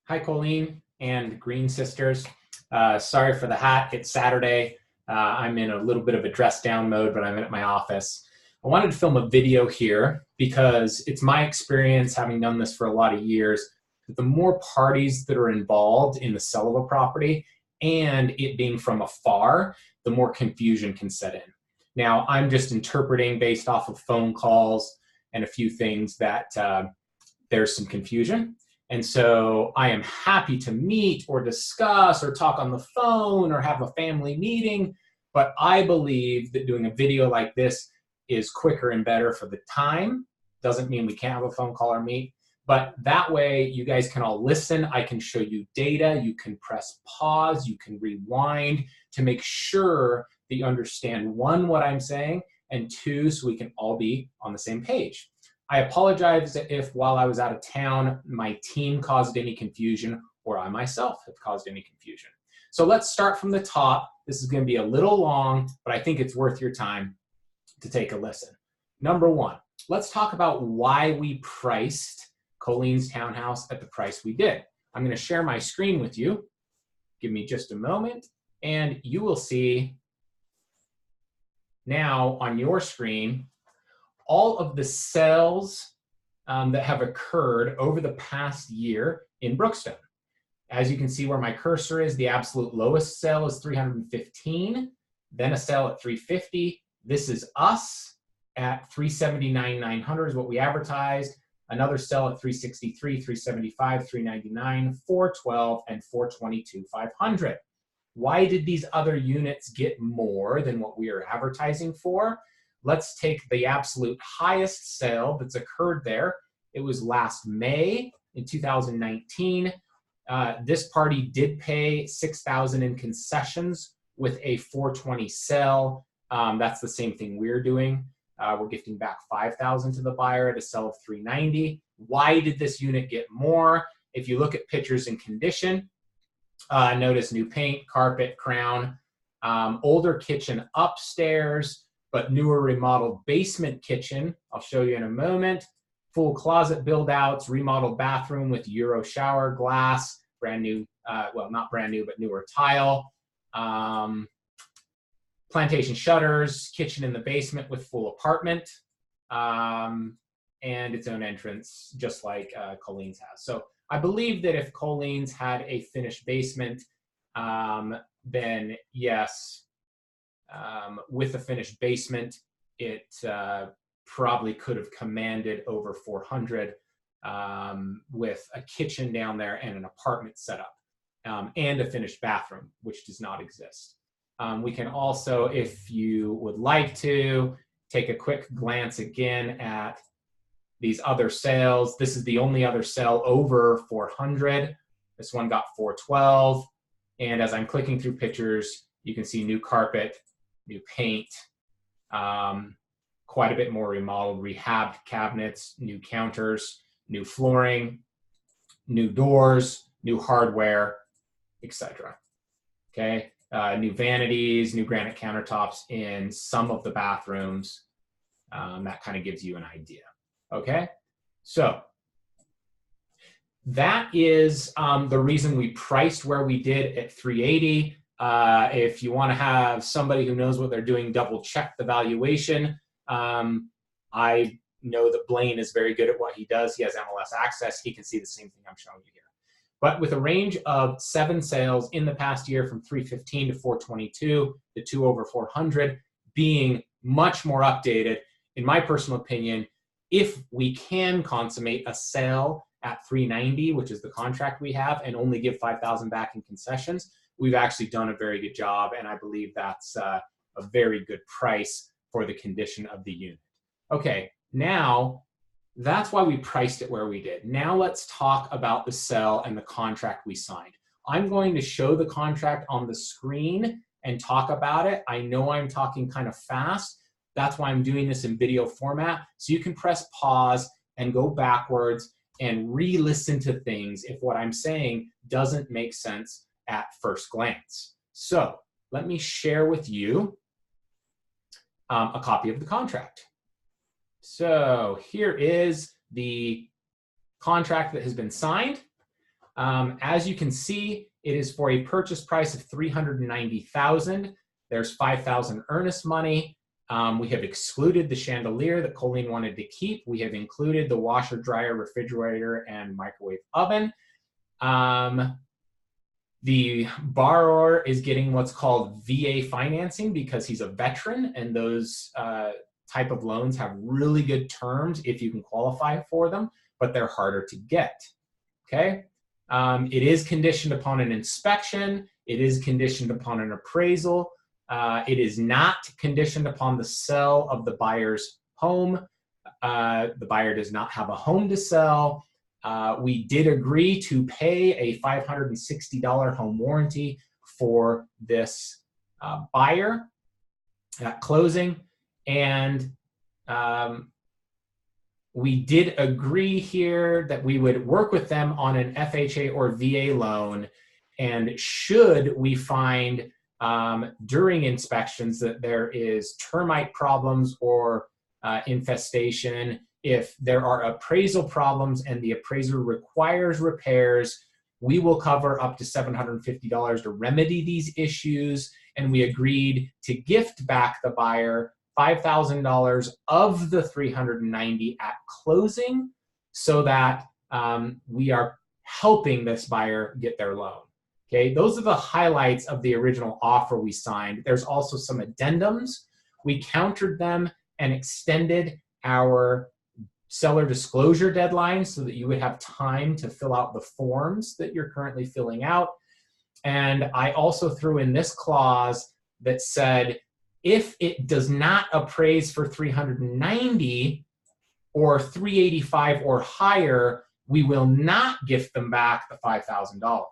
Hi, Colleen and Green Sisters. Sorry for the hat. It's Saturday. I'm in a little bit of a dress down mode, but I'm at my office. I wanted to film a video here because it's my experience, having done this for a lot of years, that the more parties that are involved in the sale of a property and it being from afar, the more confusion can set in. Now, I'm just interpreting based off of phone calls and a few things that there's some confusion. And so I am happy to meet or discuss or talk on the phone or have a family meeting, but I believe that doing a video like this is quicker and better for the time. Doesn't mean we can't have a phone call or meet, but that way you guys can all listen. I can show you data. You can press pause. You can rewind to make sure that you understand, one, what I'm saying, and two, so we can all be on the same page. I apologize if while I was out of town, my team caused any confusion or I myself have caused any confusion. So let's start from the top. This is going to be a little long, but I think it's worth your time to take a listen. Number one, let's talk about why we priced Colleen's townhouse at the price we did. I'm going to share my screen with you. Give me just a moment, and you will see now on your screen all of the sales that have occurred over the past year in Brookstone. As you can see where my cursor is, the absolute lowest sale is 315, then a sale at 350. This is us at 379,900 is what we advertised. Another sale at 363, 375, 399, 412, and 422,500. Why did these other units get more than what we are advertising for? Let's take the absolute highest sale that's occurred there. It was last May in 2019. This party did pay $6,000 in concessions with a 420 sale. That's the same thing we're doing. We're gifting back $5,000 to the buyer at a sale of $390. Why did this unit get more? If you look at pictures and condition, notice new paint, carpet, crown, older kitchen upstairs, but newer remodeled basement kitchen. I'll show you in a moment. Full closet build outs, remodeled bathroom with Euro shower glass, brand new, well, not brand new, but newer tile. Plantation shutters, kitchen in the basement with full apartment, and its own entrance, just like Colleen's has. So I believe that if Colleen's had a finished basement, then yes, with a finished basement, it probably could have commanded over 400 with a kitchen down there and an apartment setup and a finished bathroom, which does not exist. We can also, if you would like to, take a quick glance again at these other sales. This is the only other sale over 400. This one got 412. And as I'm clicking through pictures, you can see new carpet, new paint, quite a bit more remodeled, rehabbed cabinets, new counters, new flooring, new doors, new hardware, etc. Okay, new vanities, new granite countertops in some of the bathrooms. That kind of gives you an idea. Okay, so that is the reason we priced where we did at 380. If you want to have somebody who knows what they're doing double check the valuation, I know that Blaine is very good at what he does. He has MLS access. He can see the same thing I'm showing you here. But with a range of 7 sales in the past year from 315 to 422, the 2 over 400 being much more updated, in my personal opinion, if we can consummate a sale at 390, which is the contract we have, and only give 5,000 back in concessions, we've actually done a very good job, and I believe that's a very good price for the condition of the unit. Okay, now that's why we priced it where we did. Now let's talk about the sale and the contract we signed. I'm going to show the contract on the screen and talk about it. I know I'm talking kind of fast. That's why I'm doing this in video format, so you can press pause and go backwards and re-listen to things if what I'm saying doesn't make sense at first glance. So let me share with you a copy of the contract. So here is the contract that has been signed. As you can see, it is for a purchase price of $390,000. There's $5,000 earnest money. We have excluded the chandelier that Colleen wanted to keep. We have included the washer, dryer, refrigerator, and microwave oven. The borrower is getting what's called VA financing because he's a veteran, and those type of loans have really good terms if you can qualify for them, but they're harder to get, okay? It is conditioned upon an inspection. It is conditioned upon an appraisal. It is not conditioned upon the sale of the buyer's home. The buyer does not have a home to sell. We did agree to pay a $560 home warranty for this buyer at closing. And we did agree here that we would work with them on an FHA or VA loan. And should we find during inspections that there is termite problems or infestation, if there are appraisal problems and the appraiser requires repairs, we will cover up to $750 to remedy these issues. And we agreed to gift back the buyer $5,000 of the $390 at closing, so that we are helping this buyer get their loan. Okay, those are the highlights of the original offer we signed. There's also some addendums. We countered them and extended our seller disclosure deadline so that you would have time to fill out the forms that you're currently filling out. And I also threw in this clause that said, if it does not appraise for $390 or $385 or higher, we will not gift them back the $5,000.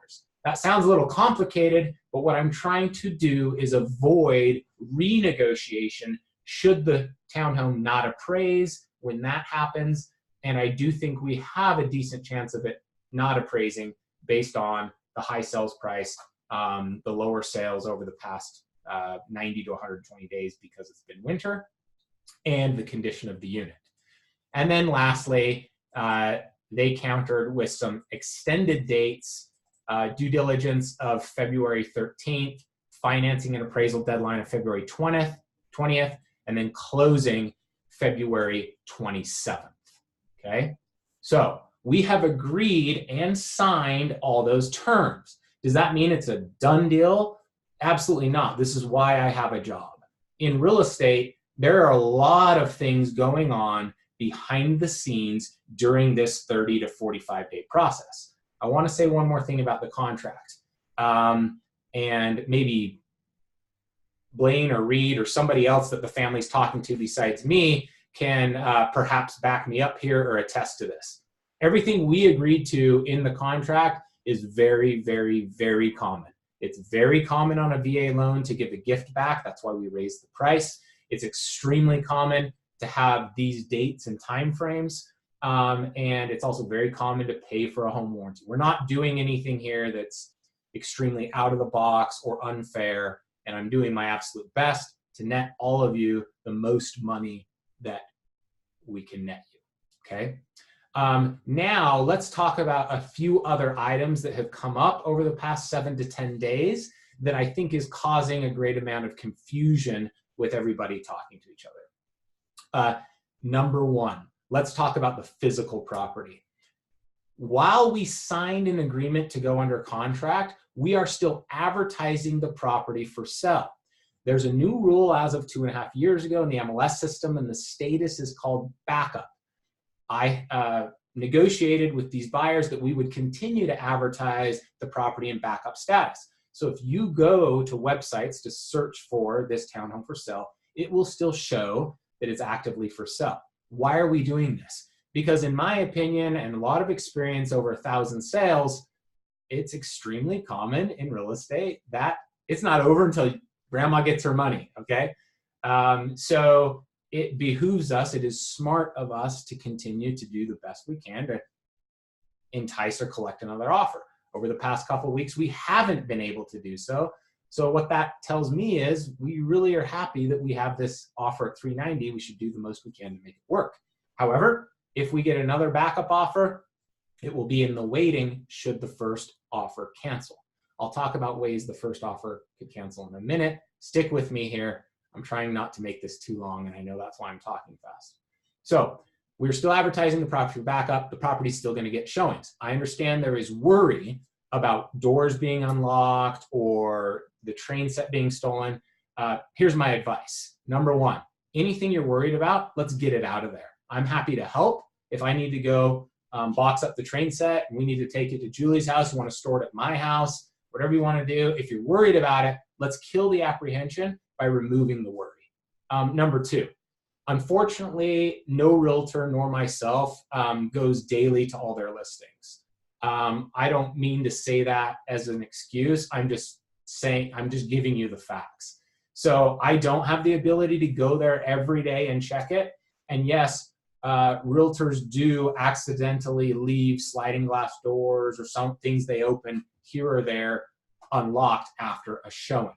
That sounds a little complicated, but what I'm trying to do is avoid renegotiation should the townhome not appraise when that happens. And I do think we have a decent chance of it not appraising based on the high sales price, the lower sales over the past 90 to 120 days because it's been winter, and the condition of the unit. And then lastly, they countered with some extended dates, due diligence of February 13th, financing and appraisal deadline of February 20th, and then closing February 27th, okay? So we have agreed and signed all those terms. Does that mean it's a done deal? Absolutely not. This is why I have a job. In real estate, there are a lot of things going on behind the scenes during this 30 to 45 day process. I want to say one more thing about the contract. And maybe Blaine or Reed or somebody else that the family's talking to besides me can perhaps back me up here or attest to this. Everything we agreed to in the contract is very, very, very common. It's very common on a VA loan to give a gift back. That's why we raised the price. It's extremely common to have these dates and timeframes. And it's also very common to pay for a home warranty. We're not doing anything here that's extremely out of the box or unfair. And I'm doing my absolute best to net all of you the most money that we can net you, okay? Now let's talk about a few other items that have come up over the past 7 to 10 days that I think is causing a great amount of confusion with everybody talking to each other. Number one, let's talk about the physical property. While we signed an agreement to go under contract, we are still advertising the property for sale. There's a new rule as of 2.5 years ago in the MLS system, and the status is called backup. I negotiated with these buyers that we would continue to advertise the property in backup status. So if you go to websites to search for this townhome for sale, it will still show that it's actively for sale. Why are we doing this? Because in my opinion, and a lot of experience over 1,000 sales, it's extremely common in real estate that it's not over until grandma gets her money, okay? So it behooves us, it is smart of us to continue to do the best we can to entice or collect another offer. Over the past couple of weeks, we haven't been able to do so. So what that tells me is we really are happy that we have this offer at $390. We should do the most we can to make it work. However, if we get another backup offer It will be in the waiting should the first offer cancel. I'll talk about ways the first offer could cancel in a minute. Stick with me here. I'm trying not to make this too long, and I know that's why I'm talking fast. So we're still advertising the property for backup. The property's still going to get showings. I understand there is worry about doors being unlocked or the train set being stolen. Here's my advice. Number one, anything you're worried about, let's get it out of there. I'm happy to help. If I need to go box up the train set and we need to take it to Julie's house, you want to store it at my house, whatever you want to do. If you're worried about it, let's kill the apprehension by removing the worry. Number two, unfortunately, no realtor nor myself goes daily to all their listings. I don't mean to say that as an excuse. I'm just giving you the facts. So I don't have the ability to go there every day and check it. And yes, realtors do accidentally leave sliding glass doors or some things they open here or there unlocked after a showing.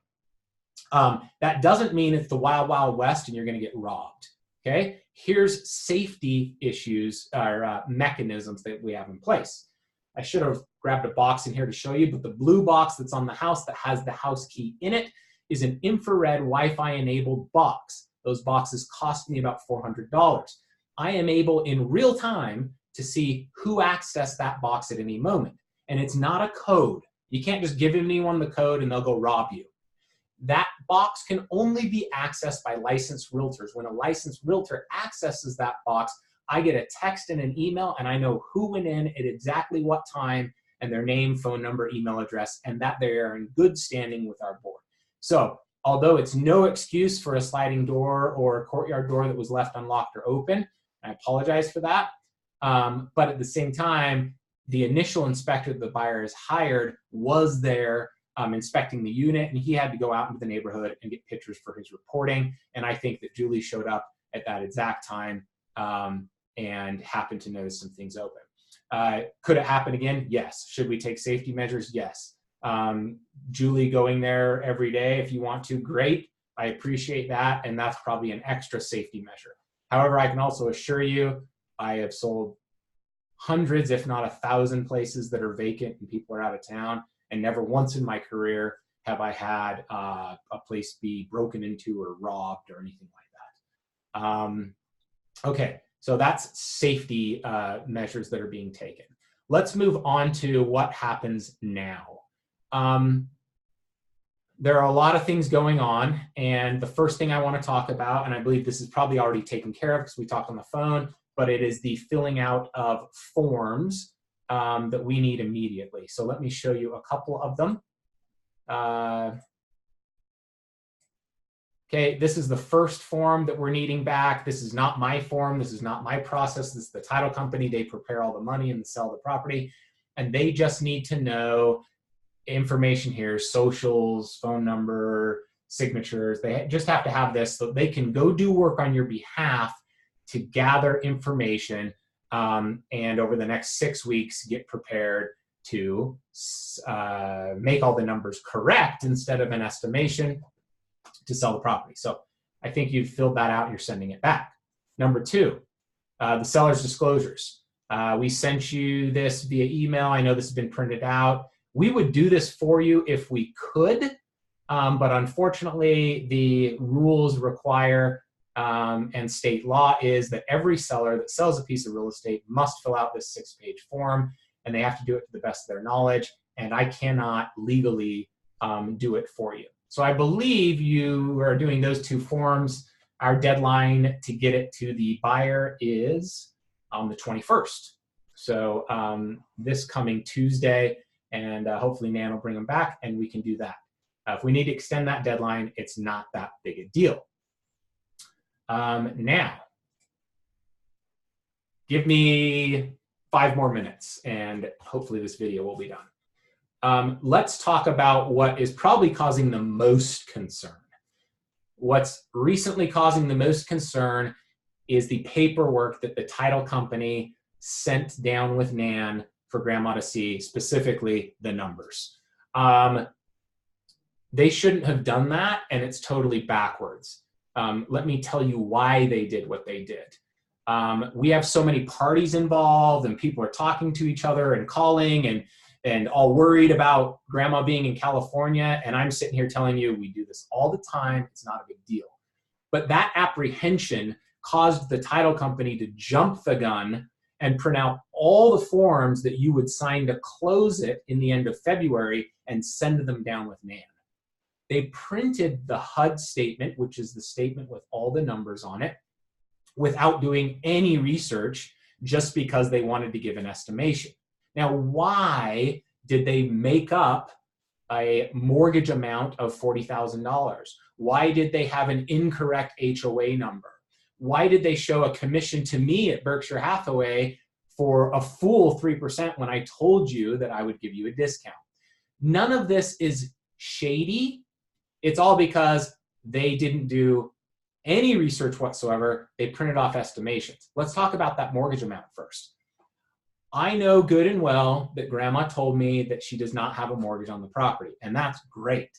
That doesn't mean it's the wild, wild west and you're going to get robbed. Okay, here's safety issues or mechanisms that we have in place. I should have grabbed a box in here to show you, but the blue box that's on the house that has the house key in it is an infrared Wi-Fi enabled box. Those boxes cost me about $400. I am able in real time to see who accessed that box at any moment. And it's not a code. You can't just give anyone the code and they'll go rob you. That box can only be accessed by licensed realtors. When a licensed realtor accesses that box, I get a text and an email, and I know who went in at exactly what time and their name, phone number, email address, and that they are in good standing with our board. So although it's no excuse for a sliding door or a courtyard door that was left unlocked or open, I apologize for that. But at the same time, the initial inspector that the buyer has hired was there inspecting the unit, and he had to go out into the neighborhood and get pictures for his reporting. And I think that Julie showed up at that exact time and happened to notice some things open. Could it happen again? Yes. Should we take safety measures? Yes. Julie going there every day, if you want to, great. I appreciate that, and that's probably an extra safety measure. However, I can also assure you, I have sold hundreds, if not 1,000 places that are vacant and people are out of town, and never once in my career have I had a place be broken into or robbed or anything like that. Okay, so that's safety measures that are being taken. Let's move on to what happens now. There are a lot of things going on, and the first thing I want to talk about, and I believe this is probably already taken care of because we talked on the phone, but it is the filling out of forms that we need immediately. So let me show you a couple of them. Okay, this is the first form that we're needing back. This is not my form. This is not my process. This is the title company. They prepare all the money and sell the property. And they just need to know information here, socials, phone number, signatures. They just have to have this so they can go do work on your behalf to gather information and over the next 6 weeks get prepared to make all the numbers correct instead of an estimation to sell the property. So I think you've filled that out and you're sending it back. Number two, the seller's disclosures. We sent you this via email. I know this has been printed out. We would do this for you if we could, but unfortunately the rules require and state law is that every seller that sells a piece of real estate must fill out this 6-page form, and they have to do it to the best of their knowledge, and I cannot legally do it for you. So I believe you are doing those 2 forms. Our deadline to get it to the buyer is on the 21st. So this coming Tuesday, and hopefully Nan will bring them back and we can do that. If we need to extend that deadline, it's not that big a deal. Now, give me 5 more minutes and hopefully this video will be done. Let's talk about what is probably causing the most concern. What's recently causing the most concern is the paperwork that the title company sent down with Nan for Grandma to see, specifically the numbers. They shouldn't have done that, and it's totally backwards. Let me tell you why they did what they did. We have so many parties involved, and people are talking to each other and calling and all worried about grandma being in California. And I'm sitting here telling you, we do this all the time. It's not a big deal. But that apprehension caused the title company to jump the gun and print out all the forms that you would sign to close it in the end of February and send them down with Nan. They printed the HUD statement, which is the statement with all the numbers on it, without doing any research, just because they wanted to give an estimation. Now, why did they make up a mortgage amount of $40,000? Why did they have an incorrect HOA number? Why did they show a commission to me at Berkshire Hathaway for a full 3% when I told you that I would give you a discount? None of this is shady. It's all because they didn't do any research whatsoever. They printed off estimations. Let's talk about that mortgage amount first. I know good and well that grandma told me that she does not have a mortgage on the property, and that's great.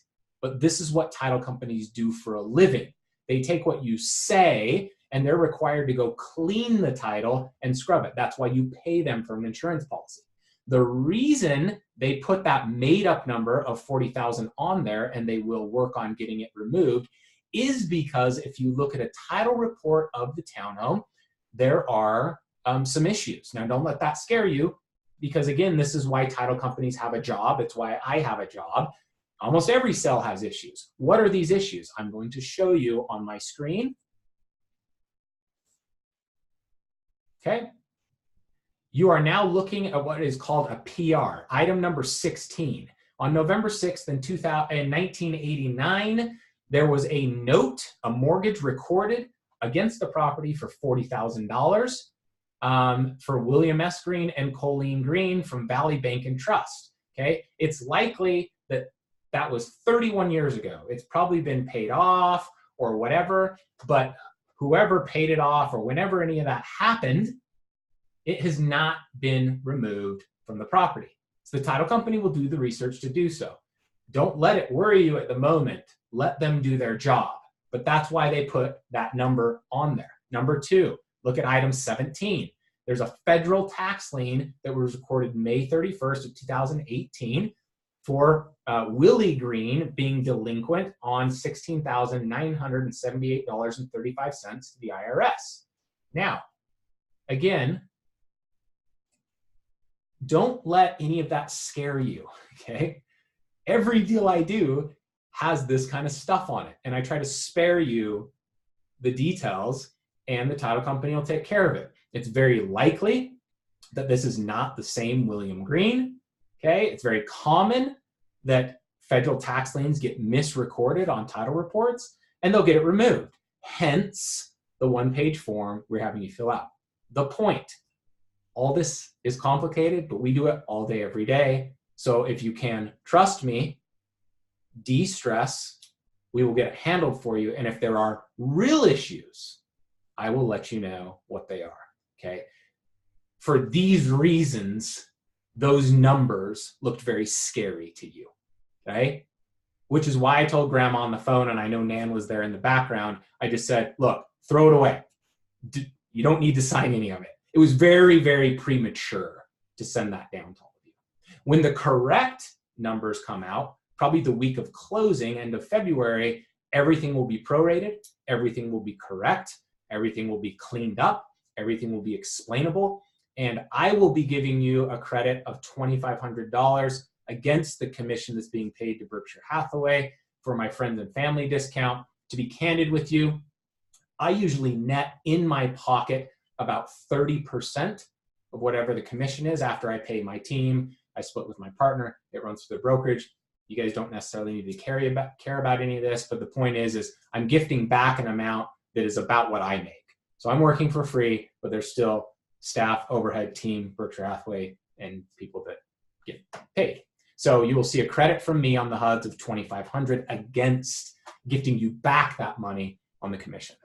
But this is what title companies do for a living. They take what you say and they're required to go clean the title and scrub it. That's why you pay them for an insurance policy. The reason they put that made up number of 40,000 on there, and they will work on getting it removed, is because if you look at a title report of the townhome, there are some issues. Now, don't let that scare you, because again, this is why title companies have a job. It's why I have a job. Almost every sale has issues. What are these issues? I'm going to show you on my screen. Okay. You are now looking at what is called a PR, item number 16. On November 6th in 1989, there was a note, a mortgage recorded against the property for $40,000 for William S. Green and Colleen Green from Valley Bank and Trust. Okay, it's likely that that was 31 years ago. It's probably been paid off or whatever, but whoever paid it off or whenever any of that happened, it has not been removed from the property. So the title company will do the research to do so. Don't let it worry you at the moment. Let them do their job. But that's why they put that number on there. Number 2, look at item 17. There's a federal tax lien that was recorded May 31st of 2018 for Willie Green being delinquent on $16,978.35 to the IRS. Now, again, don't let any of that scare you, okay? Every deal I do has this kind of stuff on it, and I try to spare you the details, and the title company will take care of it. It's very likely that this is not the same William Green, okay? It's very common that federal tax liens get misrecorded on title reports, and they'll get it removed. Hence, the one-page form we're having you fill out. The point, all this is complicated, but we do it all day, every day. So if you can trust me, de-stress, we will get it handled for you. And if there are real issues, I will let you know what they are, okay? For these reasons, those numbers looked very scary to you, okay? Which is why I told grandma on the phone, and I know Nan was there in the background, I just said, look, throw it away. You don't need to sign any of it. It was very, very premature to send that down to all of you. When the correct numbers come out, probably the week of closing, end of February, everything will be prorated, everything will be correct, everything will be cleaned up, everything will be explainable, and I will be giving you a credit of $2,500 against the commission that's being paid to Berkshire Hathaway for my friends and family discount. To be candid with you, I usually net in my pocket about 30% of whatever the commission is after I pay my team. I split with my partner. It runs through the brokerage. You guys don't necessarily need to care about any of this, but the point is I'm gifting back an amount that is about what I make. So I'm working for free, but there's still staff, overhead, team, Berkshire Hathaway, and people that get paid. So you will see a credit from me on the HUDs of $2,500 against gifting you back that money on the commission.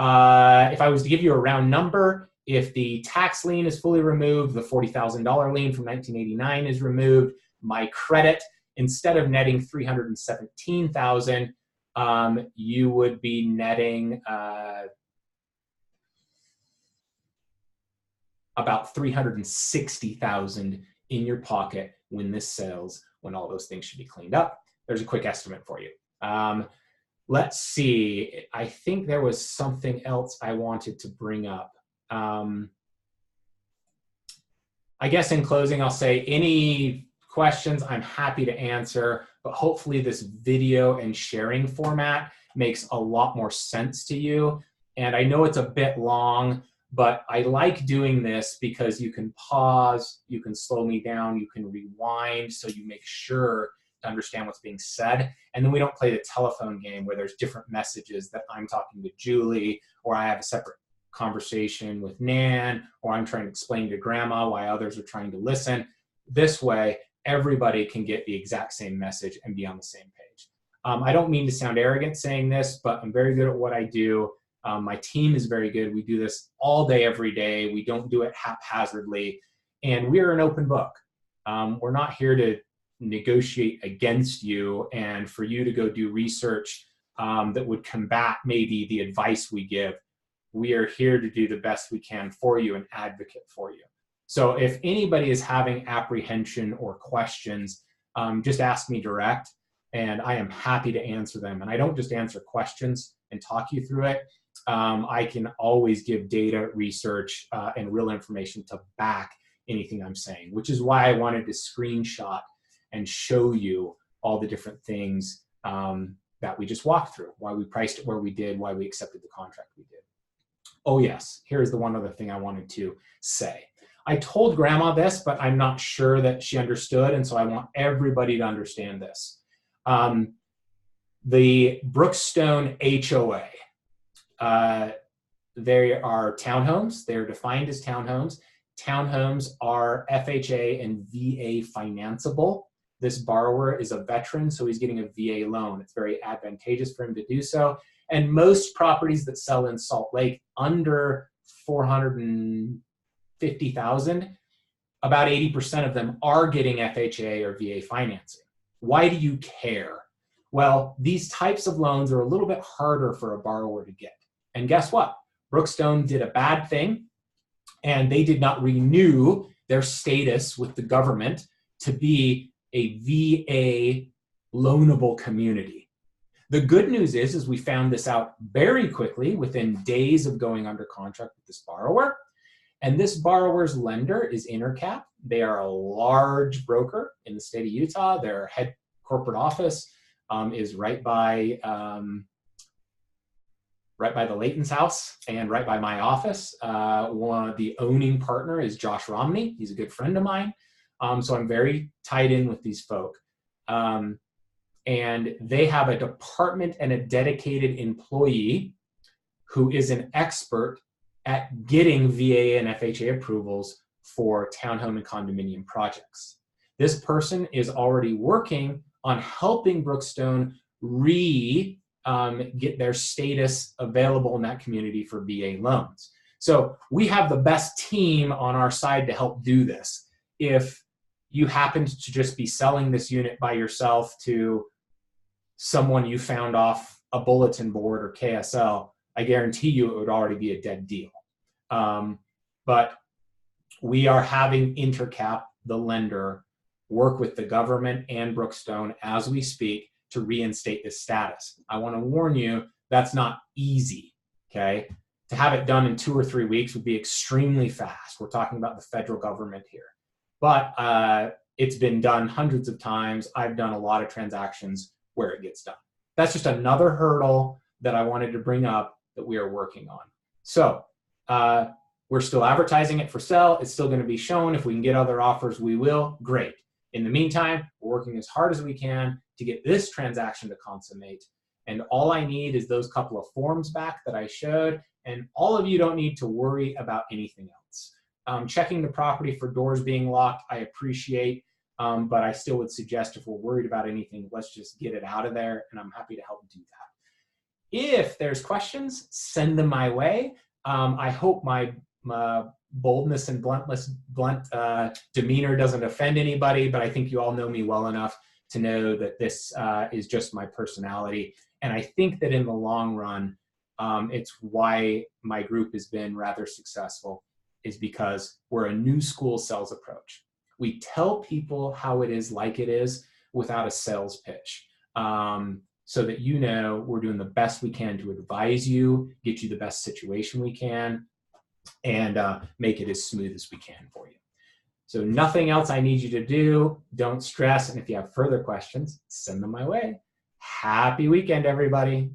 If I was to give you a round number, if the tax lien is fully removed, the $40,000 lien from 1989 is removed, my credit, instead of netting $317,000, you would be netting about 360,000 in your pocket when this sells, when all those things should be cleaned up. There's a quick estimate for you. Let's see. I think there was something else I wanted to bring up. I guess in closing, I'll say any questions I'm happy to answer, but hopefully this video and sharing format makes a lot more sense to you. And I know it's a bit long, but I like doing this because you can pause, you can slow me down, you can rewind so you make sure to understand what's being said. And then we don't play the telephone game where there's different messages that I'm talking to Julie, or I have a separate conversation with Nan, or I'm trying to explain to Grandma why others are trying to listen. This way, everybody can get the exact same message and be on the same page. I don't mean to sound arrogant saying this, but I'm very good at what I do. My team is very good. We do this all day, every day. We don't do it haphazardly. And we're an open book. We're not here to negotiate against you and for you to go do research that would combat maybe the advice we give. We are here to do the best we can for you and advocate for you. So if anybody is having apprehension or questions, just ask me direct and I am happy to answer them. And I don't just answer questions and talk you through it. I can always give data, research, and real information to back anything I'm saying, which is why I wanted to screenshot and show you all the different things that we just walked through, why we priced it where we did, why we accepted the contract we did. Oh yes, here's the one other thing I wanted to say. I told Grandma this, but I'm not sure that she understood, and so I want everybody to understand this. The Brookstone HOA, they are townhomes. They're defined as townhomes. Townhomes are FHA and VA financeable. This borrower is a veteran, so he's getting a VA loan. It's very advantageous for him to do so. And most properties that sell in Salt Lake under $450,000, about 80% of them are getting FHA or VA financing. Why do you care? Well, these types of loans are a little bit harder for a borrower to get. And guess what? Brookstone did a bad thing, and they did not renew their status with the government to be a VA loanable community. The good news is we found this out very quickly within days of going under contract with this borrower. And this borrower's lender is Intercap. They are a large broker in the state of Utah. Their head corporate office is right by the Layton's house and right by my office. The owning partner is Josh Romney. He's a good friend of mine. So I'm very tied in with these folk. And they have a department and a dedicated employee who is an expert at getting VA and FHA approvals for townhome and condominium projects. This person is already working on helping Brookstone get their status available in that community for VA loans. So we have the best team on our side to help do this. If you happened to just be selling this unit by yourself to someone you found off a bulletin board or KSL, I guarantee you it would already be a dead deal. But we are having Intercap, the lender, work with the government and Brookstone as we speak to reinstate this status. I want to warn you, that's not easy, okay? To have it done in 2 or 3 weeks would be extremely fast. We're talking about the federal government here. But it's been done hundreds of times. I've done a lot of transactions where it gets done. That's just another hurdle that I wanted to bring up that we are working on. So we're still advertising it for sale. It's still going to be shown. If we can get other offers, we will. Great. In the meantime, we're working as hard as we can to get this transaction to consummate. And all I need is those couple of forms back that I showed. And all of you don't need to worry about anything else. Checking the property for doors being locked, I appreciate. But I still would suggest if we're worried about anything, let's just get it out of there, and I'm happy to help do that. If there's questions, send them my way. I hope my boldness and blunt demeanor doesn't offend anybody, but I think you all know me well enough to know that this is just my personality. And I think that in the long run, it's why my group has been rather successful. is because we're a new school sales approach. We tell people how it is like it is without a sales pitch. So that you know we're doing the best we can to advise you, get you the best situation we can, and make it as smooth as we can for you. So nothing else I need you to do. Don't stress. And if you have further questions, send them my way. Happy weekend, everybody.